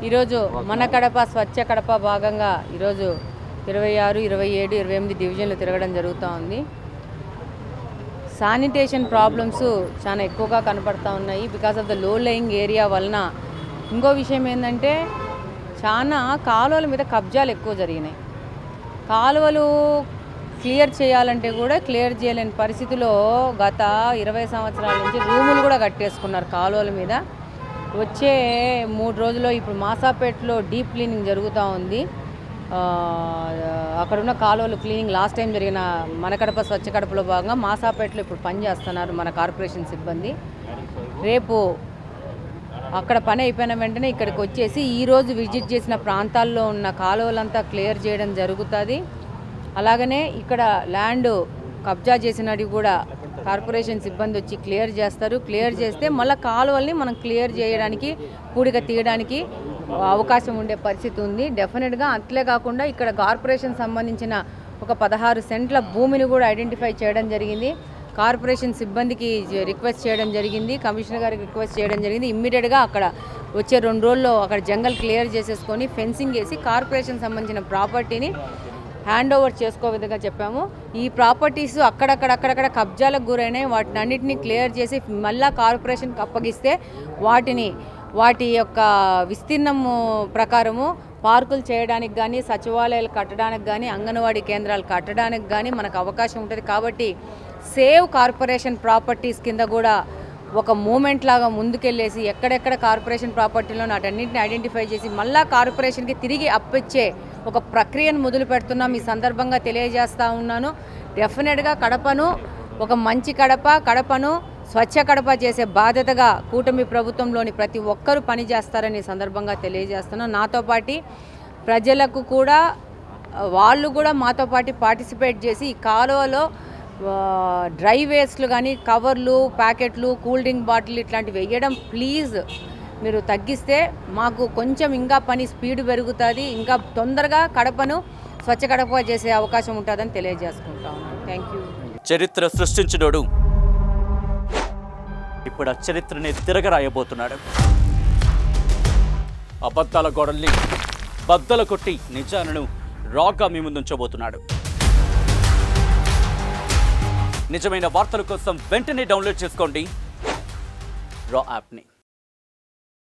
ఈరోజు మన కడప స్వచ్ఛ కడప భాగంగా ఈరోజు 26, 27, 28 డివిజన్లు తిరగడం జరుగుతూ ఉంది. శానిటేషన్ ప్రాబ్లమ్స్ చాలా ఎక్కువగా కనపడతా ఉన్నాయి because of the low laying area వలన. ఇంకో విషయం ఏంటంటే చాలా కాలువల మీద కబ్జాలు ఎక్కువ జరిగినాయి. కాలువలు క్లియర్ చేయాలంటే కూడా క్లియర్ చేయలేని పరిస్థితిలో గత 20 సంవత్సరాల నుంచి రూములు కూడా కట్టేసుకున్నారు కాలువల మీద. వచ్చే 3 రోజుల్లో ఇప్పుడు మాసాపేటలో డీప్ క్లీనింగ్ జరుగుతూ ఉంది. అక్కడున్న కాలువలు క్లీనింగ్ లాస్ట్ టైం జరిగిన మన కడప స్వచ్ఛ కడపలో భాగంగా మాసాపేటలో ఇప్పుడు పని చేస్తున్నారు మన కార్పొరేషన్ సిబ్బంది. రేపు అక్కడ పని అయిపోయిన వెంటనే ఇక్కడికి వచ్చేసి ఈరోజు విజిట్ చేసిన ప్రాంతాల్లో ఉన్న కాలువలంతా క్లియర్ చేయడం జరుగుతుంది. అలాగనే ఇక్కడ ల్యాండ్ కబ్జా చేసినవి కూడా కార్పొరేషన్ సిబ్బంది వచ్చి క్లియర్ చేస్తారు. క్లియర్ చేస్తే మళ్ళీ కాలువల్ని మనం క్లియర్ చేయడానికి పూడిక తీయడానికి అవకాశం ఉండే పరిస్థితి ఉంది డెఫినెట్గా. అట్లే కాకుండా ఇక్కడ కార్పొరేషన్ సంబంధించిన ఒక 16 సెంట్ల భూమిని కూడా ఐడెంటిఫై చేయడం జరిగింది. కార్పొరేషన్ సిబ్బందికి రిక్వెస్ట్ చేయడం జరిగింది, కమిషనర్ గారికి రిక్వెస్ట్ చేయడం జరిగింది. ఇమ్మీడియట్గా అక్కడ వచ్చే 2 రోజుల్లో అక్కడ జంగల్ క్లియర్ చేసేసుకొని ఫెన్సింగ్ వేసి కార్పొరేషన్ సంబంధించిన ప్రాపర్టీని హ్యాండ్ ఓవర్ చేసుకో విధంగా చెప్పాము. ఈ ప్రాపర్టీస్ అక్కడక్కడ కబ్జాలకు గురైనాయి. వాటిని అన్నింటినీ క్లియర్ చేసి మళ్ళా కార్పొరేషన్కి అప్పగిస్తే వాటి యొక్క విస్తీర్ణము ప్రకారము పార్కులు చేయడానికి కానీ, సచివాలయాలు కట్టడానికి కానీ, అంగన్వాడీ కేంద్రాలు కట్టడానికి కానీ మనకు అవకాశం ఉంటుంది. కాబట్టి సేవ్ కార్పొరేషన్ ప్రాపర్టీస్ కింద కూడా ఒక మూమెంట్ లాగా ముందుకెళ్ళేసి ఎక్కడెక్కడ కార్పొరేషన్ ప్రాపర్టీలో వాటన్నింటిని ఐడెంటిఫై చేసి మళ్ళా కార్పొరేషన్కి తిరిగి అప్పిచ్చే ఒక ప్రక్రియను మొదలు పెడుతున్నాం. ఈ సందర్భంగా తెలియజేస్తూ ఉన్నాను. డెఫినెట్గా కడపను ఒక మంచి కడపను స్వచ్ఛ కడప చేసే బాధ్యతగా కూటమి ప్రభుత్వంలోని ప్రతి ఒక్కరూ పనిచేస్తారని సందర్భంగా తెలియజేస్తున్నాను. నాతో పాటు ప్రజలకు కూడా వాళ్ళు కూడా మాతో పాటు పార్టిసిపేట్ చేసి ఈ కాలువలో డ్రై వేస్ట్లు కానీ, కవర్లు, ప్యాకెట్లు, కూల్ డ్రింక్ బాటిల్ ఇట్లాంటివి వేయడం ప్లీజ్ మీరు తగ్గిస్తే మాకు కొంచెం ఇంకా పని స్పీడ్ పెరుగుతుంది. ఇంకా తొందరగా కడపను స్వచ్ఛ కడప చేసే అవకాశం ఉంటుందని తెలియజేసుకుంటా ఉన్నాను. Thank you. చరిత్ర సృష్టించినోడు ఇప్పుడు ఆ చరిత్రని తిరగరాయబోతున్నాడు. అబద్ధాల గోడల్ని బద్దలు కొట్టి నిజాలను రాగా మీ ముందుంచబోతున్నాడు. నిజమైన వార్తల కోసం వెంటనే డౌన్లోడ్ చేసుకోండి రా యాప్ని.